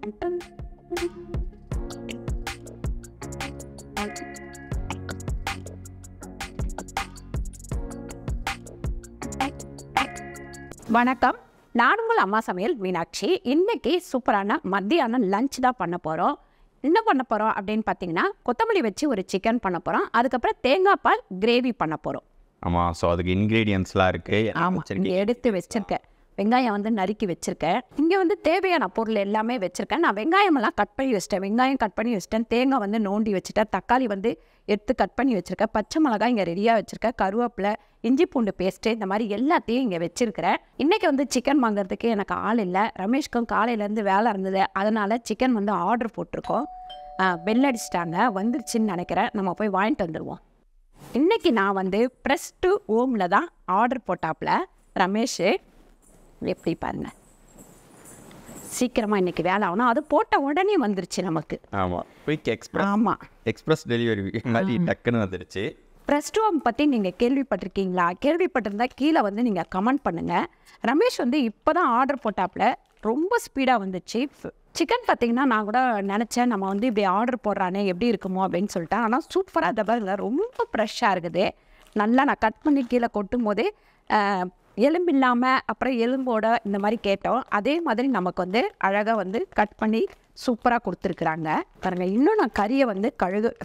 வணக்கம், நான் உங்கள் அம்மா சமையல் மீனாட்சி. இன்னைக்கு சூப்பரான மத்தியானம் லஞ்ச் தான் பண்ண போகிறோம். என்ன பண்ண போகிறோம் அப்படின்னு பார்த்தீங்கன்னா, கொத்தமல்லி வச்சு ஒரு சிக்கன் பண்ண போகிறோம். அதுக்கப்புறம் தேங்காய் பால் கிரேவி பண்ண போகிறோம். ஆமாம். ஸோ அதுக்கு இன்க்ரீடியன்ஸ்லாம் இருக்குது. ஆமாம், இங்கே எடுத்து வச்சுருக்கேன். வெங்காயம் வந்து நறுக்கி வச்சுருக்கேன். இங்கே வந்து தேவையான பொருள் எல்லாமே வச்சுருக்கேன். நான் வெங்காயமெல்லாம் கட் பண்ணி வச்சிட்டேன். வெங்காயம் கட் பண்ணி வச்சிட்டேன். தேங்காய் வந்து நோண்டி வச்சுட்டேன். தக்காளி வந்து எடுத்து கட் பண்ணி வச்சுருக்கேன். பச்சை மிளகாய் இங்கே ரெடியாக வச்சுருக்கேன். கருவேப்பிலை, இஞ்சி பூண்டு பேஸ்ட்டு, இந்த மாதிரி எல்லாத்தையும் இங்கே வச்சுருக்கிறேன். இன்றைக்கி வந்து சிக்கன் வாங்குறதுக்கு எனக்கு ஆள் இல்லை. ரமேஷ்க்கும் காலையிலேருந்து வேலை இருந்தது. அதனால் சிக்கன் வந்து ஆர்டர் போட்டிருக்கோம். பெல் அடிச்சிட்டாங்க, வந்துருச்சுன்னு நினைக்கிறேன். நம்ம போய் வாங்கிட்டு வந்துடுவோம். இன்றைக்கி நான் வந்து ப்ரெஸ் டு ஹோமில் தான் ஆர்டர் போட்டாப்புல ரமேஷ். எப்படி பாருங்க, சீக்கிரமாக இன்றைக்கி வேலை ஆகணும். அது போட்ட உடனே வந்துருச்சு நமக்கு. ஆமாம், குயிக் எக்ஸ்பிரஸ். ஆமாம், எக்ஸ்பிரஸ் டெலிவரி மாதிரி டக்குன்னு வந்துருச்சு. ப்ரெஸ் டு ஹோம் பற்றி நீங்கள் கேள்விப்பட்டிருக்கீங்களா? கேள்விப்பட்டிருந்தா கீழே வந்து நீங்கள் கமெண்ட் பண்ணுங்கள். ரமேஷ் வந்து இப்போ தான் ஆர்டர் போட்டாப்புல ரொம்ப ஸ்பீடாக வந்துச்சு. சிக்கன் பார்த்திங்கன்னா நான் கூட நினச்சேன் நம்ம வந்து இப்படி ஆர்டர் போடுறானே எப்படி இருக்குமோ அப்படின்னு சொல்லிட்டேன். ஆனால் சூப்பராக தபாங்க, ரொம்ப ஃப்ரெஷ்ஷாக இருக்குது. நல்லா நான் கட் பண்ணி கீழே கொட்டும் போதே எலும்பு இல்லாமல் அப்புறம் எலும்போட இந்த மாதிரி கேட்டோம். அதே மாதிரி நமக்கு வந்து அழகாக வந்து கட் பண்ணி சூப்பராக கொடுத்துருக்குறாங்க பாருங்கள். இன்னும் நான் கறியை வந்து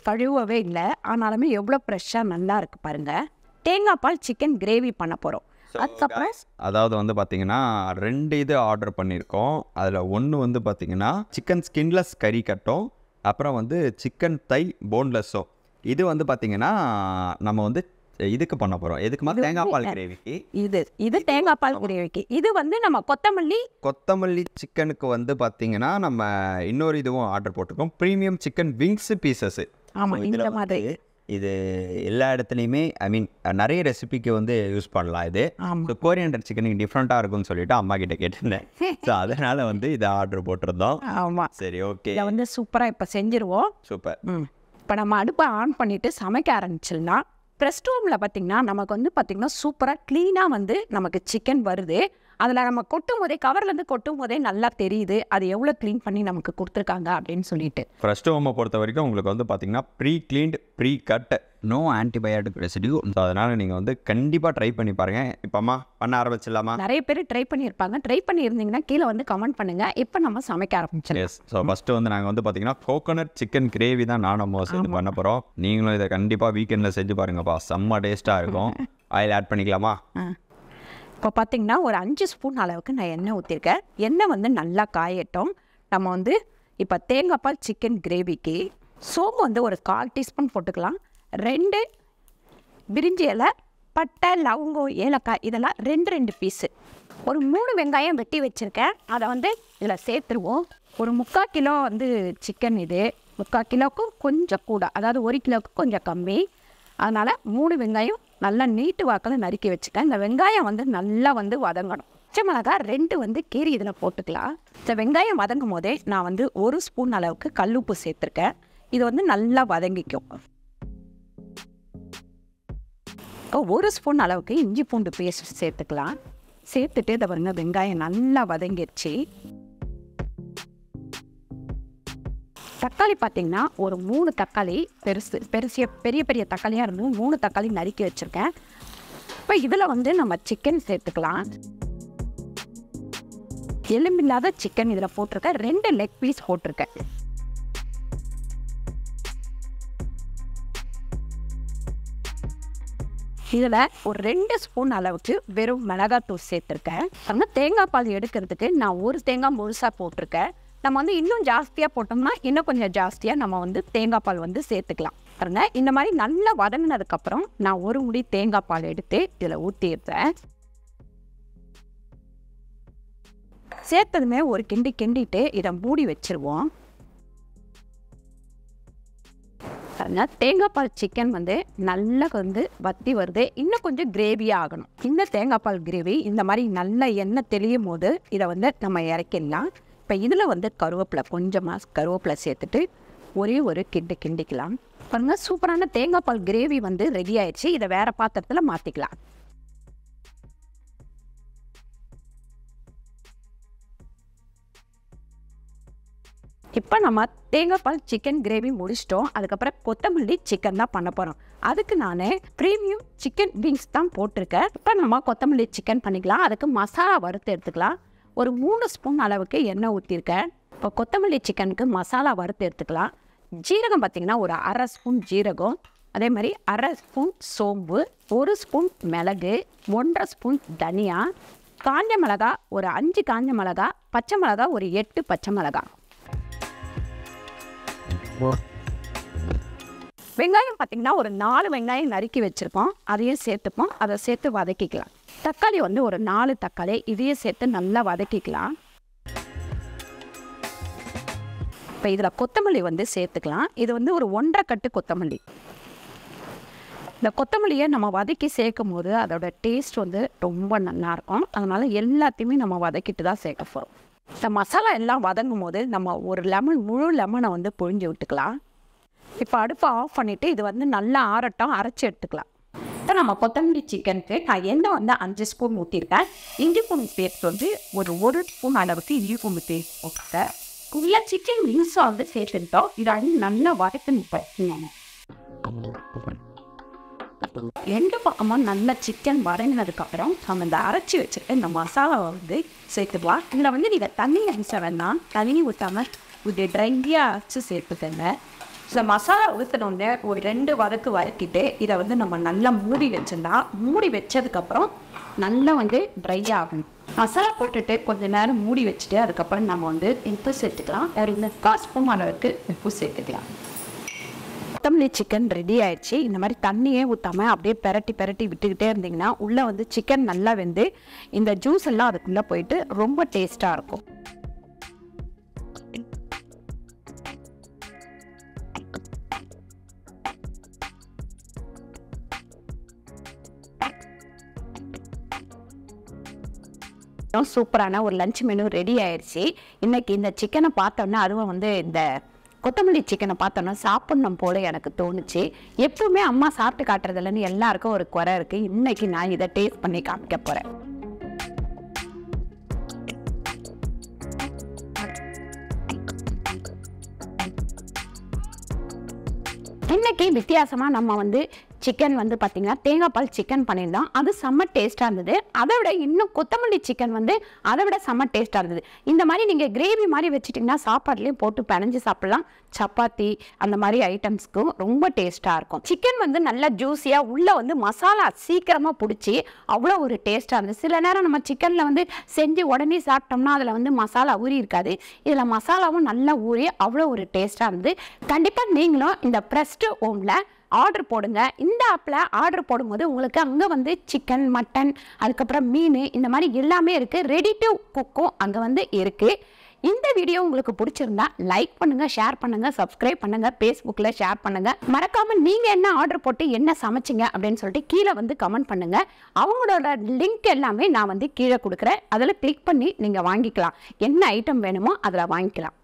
கழுவவே இல்லை, ஆனாலுமே எவ்வளோ ஃப்ரெஷ்ஷாக நல்லா இருக்குது பாருங்கள். தேங்காய் பால் சிக்கன் கிரேவி பண்ண போகிறோம். அதுக்கப்புறம் அதாவது வந்து பார்த்தீங்கன்னா 2 இது ஆர்டர் பண்ணியிருக்கோம். அதில் ஒன்று வந்து பார்த்தீங்கன்னா சிக்கன் ஸ்கின்லெஸ் கறி கட்டும், அப்புறம் வந்து சிக்கன் தை போன்லெஸ்ஸோ. இது வந்து பார்த்தீங்கன்னா நம்ம வந்து இதுக்கு பண்ண போகிறோம். எதுக்குமா? தேங்காய் பால் கிரேவிக்கு. இது தேங்காய் பால் கிரேவிக்கு. இது வந்து நம்ம கொத்தமல்லி சிக்கனுக்கு வந்து பார்த்தீங்கன்னா நம்ம இன்னொரு இதுவும் ஆர்டர் போட்டிருக்கோம், ப்ரீமியம் சிக்கன் விங்ஸ் பீசஸ். ஆமாம், இந்த மாதிரி இது எல்லா இடத்துலையுமே நிறைய ரெசிபிக்கு வந்து யூஸ் பண்ணலாம். இது ஸோ கோரியண்டர் சிக்கனுக்கு டிஃப்ரெண்ட்டாக இருக்கும்னு சொல்லிட்டு அம்மா கிட்ட கேட்டிருந்தேன். ஸோ அதனால் வந்து இதை ஆர்டர் போட்டிருந்தோம். ஆமாம், சரி, ஓகே. இதை வந்து சூப்பராக இப்போ செஞ்சுருவோம். சூப்பர். இப்போ நம்ம அடுப்பை ஆன் பண்ணிவிட்டு சமைக்க ஆரம்பிச்சிடனா. ப்ரெஸ் ரூமில் பார்த்திங்கன்னா நமக்கு வந்து பார்த்திங்கன்னா சூப்பராக க்ளீனாக வந்து நமக்கு சிக்கன் வருது. அதில் நம்ம கொட்டும் போதே, கவர்லேருந்து கொட்டும் போதே நல்லா தெரியுது அது எவ்வளோ க்ளீன் பண்ணி நமக்கு கொடுத்துருக்காங்க அப்படின்னு சொல்லிட்டு. ஃபர்ஸ்ட் ஹோமை பொறுத்த வரைக்கும் உங்களுக்கு வந்து பார்த்தீங்கன்னா pre cleaned, pre cut, no antibiotic residue. So அதனால் நீங்கள் வந்து கண்டிப்பாக ட்ரை பண்ணி பாருங்கள். இப்போம்மா பண்ண ஆரம்பிச்சிடலாமா? நிறைய பேர் ட்ரை பண்ணியிருப்பாங்க. ட்ரை பண்ணியிருந்தீங்கன்னா கீழே வந்து கமெண்ட் பண்ணுங்கள். இப்போ நம்ம சமைக்க ஆரம்பிச்சிடலாம். எஸ். ஸோ ஃபஸ்ட்டு வந்து நாங்கள் வந்து பார்த்தீங்கன்னா கோகோனட் சிக்கன் கிரேவி தான் நானும் சேர்ந்து பண்ண போகிறோம். நீங்களும் இதை கண்டிப்பாக வீக்கெண்டில் செஞ்சு பாருங்கப்பா, செம்ம டேஸ்ட்டாக இருக்கும். ஆயில் ஆட் பண்ணிக்கலாமா? இப்போ பார்த்திங்கன்னா ஒரு 5 ஸ்பூன் அளவுக்கு நான் எண்ணெய் ஊற்றிருக்கேன். எண்ணெய் வந்து நல்லா காயட்டும். நம்ம வந்து இப்போ தேங்காய் பால் சிக்கன் கிரேவிக்கு சோம்பு வந்து ஒரு 1/4 டீஸ்பூன் போட்டுக்கலாம். 2 பிரிஞ்சி இலை, பட்டை, லவங்கம், ஏலக்காய் இதெல்லாம் 2 பீஸு. ஒரு 3 வெங்காயம் வெட்டி வச்சுருக்கேன். அதை வந்து இதில் சேர்த்துருவோம். ஒரு 3/4 கிலோ வந்து சிக்கன். இது 3/4 கிலோவுக்கும் கொஞ்சம் கூட, அதாவது 1 கிலோவுக்கு கொஞ்சம் கம்மி. அதனால் 3 வெங்காயம் நல்லா நீட்டு வாக்கில் நறுக்கி வச்சுட்டேன். இந்த வெங்காயம் வந்து நல்லா வந்து வதங்கணும். பச்சை மிளகாய் 2 வந்து கீரி இதில் போட்டுக்கலாம். இந்த வெங்காயம் வதங்கும் போதே நான் வந்து 1 ஸ்பூன் அளவுக்கு கல்லுப்பு சேர்த்துருக்கேன். இது வந்து நல்லா வதங்கிக்கும். 1 ஸ்பூன் அளவுக்கு இஞ்சி பூண்டு பேஸ்ட் சேர்த்துக்கலாம். சேர்த்துட்டு இதை பாருங்க, வெங்காயம் நல்லா வதங்கிடுச்சு. தக்காளி பார்த்திங்கன்னா ஒரு 3 தக்காளி பெரிய பெரிய தக்காளியாக இருந்தது. 3 தக்காளி நறுக்கி வச்சுருக்கேன். இப்போ இதில் வந்து நம்ம சிக்கன் சேர்த்துக்கலாம். எலும்பில்லாத சிக்கன் இதில் போட்டிருக்கேன். 2 லெக் பீஸ் போட்டிருக்கேன். இதில் ஒரு 2 ஸ்பூன் அளவுக்கு வெறும் மிளகாத்தூள் சேர்த்துருக்கேன். அதனால் தேங்காய் பால் எடுக்கிறதுக்கு நான் ஒரு தேங்காய் முழுசாக போட்டிருக்கேன். நம்ம வந்து இன்னும் ஜாஸ்தியாக போட்டோம்னா இன்னும் கொஞ்சம் ஜாஸ்தியாக நம்ம வந்து தேங்காய் பால் வந்து சேர்த்துக்கலாம். பாருங்க, இந்த மாதிரி நல்லா வதங்கினதுக்கப்புறம் நான் ஒரு முடி தேங்காய் பால் எடுத்து இதில் ஊற்றிடுறேன். சேர்த்ததுமே ஒரு கிண்டிட்டு இதை மூடி வச்சுருவோம். பாருங்க, தேங்காய் பால் சிக்கன் வந்து நல்லா வந்து வத்தி வருது. இன்னும் கொஞ்சம் கிரேவியாக ஆகணும். இந்த தேங்காய் பால் கிரேவி இந்த மாதிரி நல்லா எண்ணெய் தெளியும் போது இதை வந்து நம்ம இறக்கிடலாம். இப்போ இதில் வந்து கொஞ்சமாக கருவேப்பிலை சேர்த்துட்டு ஒரு கிண்டிக்கலாம். பாருங்கள், சூப்பரான தேங்காய் பால் கிரேவி வந்து ரெடி ஆயிடுச்சு. இதை வேறு பாத்திரத்தில் மாற்றிக்கலாம். இப்போ நம்ம தேங்காய் பால் சிக்கன் கிரேவி முடிச்சிட்டோம். அதுக்கப்புறம் கொத்தமல்லி சிக்கன் தான் பண்ண போகிறோம். அதுக்கு நான் ப்ரீமியம் சிக்கன் விங்ஸ் தான் போட்டிருக்கேன். இப்போ நம்ம கொத்தமல்லி சிக்கன் பண்ணிக்கலாம். அதுக்கு மசாலா வறுத்து எடுத்துக்கலாம். ஒரு 3 ஸ்பூன் அளவுக்கு எண்ணெய் ஊற்றிருக்கேன். இப்போ கொத்தமல்லி சிக்கனுக்கு மசாலா வறுத்து எடுத்துக்கலாம். ஜீரகம் பார்த்திங்கன்னா ஒரு 1/2 ஸ்பூன் ஜீரகம், அதே மாதிரி 1/2 ஸ்பூன் சோம்பு, 1 ஸ்பூன் மிளகு, 1/2 ஸ்பூன் தனியா, காஞ்ச மிளகா ஒரு 5 காஞ்ச மிளகா, பச்சை மிளகா ஒரு 8 பச்சை மிளகா. வெங்காயம் பார்த்திங்கன்னா ஒரு 4 வெங்காயம் நறுக்கி வச்சுருக்கோம். அதையும் சேர்த்துப்போம். அதை சேர்த்து வதக்கிக்கலாம். தக்காளி வந்து ஒரு 4 தக்காளி, இதையும் சேர்த்து நல்லா வதக்கிக்கலாம். இப்போ இதில் கொத்தமல்லி வந்து சேர்த்துக்கலாம். இது வந்து ஒரு 1.5 கட்டு கொத்தமல்லி. இந்த கொத்தமல்லியை நம்ம வதக்கி சேர்க்கும் போது அதோட டேஸ்ட் வந்து ரொம்ப நல்லாயிருக்கும். அதனால் எல்லாத்தையுமே நம்ம வதக்கிட்டு தான் சேர்க்க போகிறோம். இந்த மசாலா எல்லாம் வதங்கும் போது நம்ம ஒரு முழு லெமனை வந்து புழிஞ்சு விட்டுக்கலாம். இப்போ அடுப்பை ஆஃப் பண்ணிவிட்டு இது வந்து நல்லா ஆறட்டும், அரைச்சி எடுத்துக்கலாம். இப்போ நம்ம கொத்தமல்லி சிக்கனுக்கு நான் எண்ணெய் வந்து 5 ஸ்பூன் ஊற்றிருக்கேன். இஞ்சி பூண்டு பேஸ்ட் வந்து ஒரு ஸ்பூன் அளவுக்கு இஞ்சி பூண்டு பேஸ்ட் போட்டுட்டேன். உள்ள சிக்கன் விங்ஸை வந்து சேர்த்துட்டோம். இதை வந்து நல்லா வதக்கி நிற்பேன். ரெண்டு பக்கமும் நல்லா சிக்கன் வதங்கினதுக்கப்புறம் நம்ம இந்த அரைச்சி வச்சுருக்க இந்த மசாலாவை வந்து சேர்த்துக்கலாம். இதில் வந்து நீங்கள் தண்ணி அரைச்ச வேணாம், தண்ணி ஊற்றாமல் இது ட்ரையாக அரைச்சி சேர்த்துக்கங்க. இந்த மசாலா ஊற்றினோடனே ஒரு 2 வதக்கு வதக்கிட்டு இதை வந்து நம்ம நல்லா மூடி வச்சுருந்தா, மூடி வச்சதுக்கப்புறம் நல்லா வந்து ட்ரை ஆகணும். மசாலா போட்டுட்டு கொஞ்சம் நேரம் மூடி வச்சுட்டு அதுக்கப்புறம் நம்ம வந்து உப்பு சேர்த்துக்கலாம். ஒரு 1/4 ஸ்பூன் அளவுக்கு உப்பு சேர்த்துக்கலாம். கொத்தமல்லி சிக்கன் ரெடி ஆயிடுச்சு. இந்த மாதிரி தண்ணியே ஊற்றாமல் அப்படியே பெரட்டி விட்டுக்கிட்டே இருந்தீங்கன்னா உள்ளே வந்து சிக்கன் நல்லா வெந்து இந்த ஜூஸ் எல்லாம் அதுக்குள்ளே போயிட்டு ரொம்ப டேஸ்ட்டாக இருக்கும். சூப்பரான ஒரு லஞ்ச் மெனு ரெடி ஆயிடுச்சு. இன்னைக்கு இந்த சிக்கனை பார்த்தோன்னா, அதுவும் வந்து இந்த கொத்தமல்லி சிக்கனை பார்த்தோன்னா சாப்பிட்ணும் போல எனக்கு தோணுச்சு. எப்பவுமே அம்மா சாப்பிட்டு காட்டுறதில்லன்னு எல்லாருக்கும் ஒரு குறை இருக்குது. இன்னைக்கு நான் இதை டேஸ்ட் பண்ணி காமிக்க போகிறேன். இன்னைக்கு வித்தியாசமாக நம்ம வந்து சிக்கன் வந்து பார்த்திங்கன்னா தேங்காய் பால் சிக்கன் பண்ணியிருந்தோம். அது செம்ம டேஸ்ட்டாக இருந்தது. அதை விட இன்னும் கொத்தமல்லி சிக்கன் வந்து அதை விட செம்ம டேஸ்ட்டாக இருந்தது. இந்த மாதிரி நீங்கள் கிரேவி மாதிரி வச்சுட்டிங்கன்னா சாப்பாடுலேயும் போட்டு பிணைஞ்சு சாப்பிட்லாம். சப்பாத்தி அந்த மாதிரி ஐட்டம்ஸ்க்கும் ரொம்ப டேஸ்ட்டாக இருக்கும். சிக்கன் வந்து நல்லா ஜூஸியாக உள்ளே வந்து மசாலா சீக்கிரமாக பிடிச்சி அவ்வளோ ஒரு டேஸ்ட்டாக இருந்தது. சில நேரம் நம்ம சிக்கனில் வந்து செஞ்சு உடனே சாப்பிட்டோம்னா அதில் வந்து மசாலா ஊறி இருக்காது. இதில் மசாலாவும் நல்லா ஊறி அவ்வளோ ஒரு டேஸ்ட்டாக இருந்தது. கண்டிப்பாக நீங்களும் இந்த ப்ரெஸ்டு ஹோமில் ஆர்டர் போடுங்க. இந்த ஆப்பில் ஆர்டர் போடும்போது உங்களுக்கு அங்கே வந்து சிக்கன், மட்டன், அதுக்கப்புறம் மீன் இந்த மாதிரி எல்லாமே இருக்குது. ரெடி டு குக்கும் அங்கே வந்து இருக்குது. இந்த வீடியோ உங்களுக்கு பிடிச்சிருந்தா லைக் பண்ணுங்கள், ஷேர் பண்ணுங்கள், சப்ஸ்கிரைப் பண்ணுங்கள், ஃபேஸ்புக்கில் ஷேர் பண்ணுங்கள். மறக்காமல் நீங்கள் என்ன ஆர்டர் போட்டு என்ன சமைச்சிங்க அப்படின்னு சொல்லிட்டு கீழே வந்து கமெண்ட் பண்ணுங்கள். அவங்களோட லிங்க் எல்லாமே நான் வந்து கீழே கொடுக்குறேன். அதில் கிளிக் பண்ணி நீங்கள் வாங்கிக்கலாம். என்ன ஐட்டம் வேணுமோ அதில் வாங்கிக்கலாம்.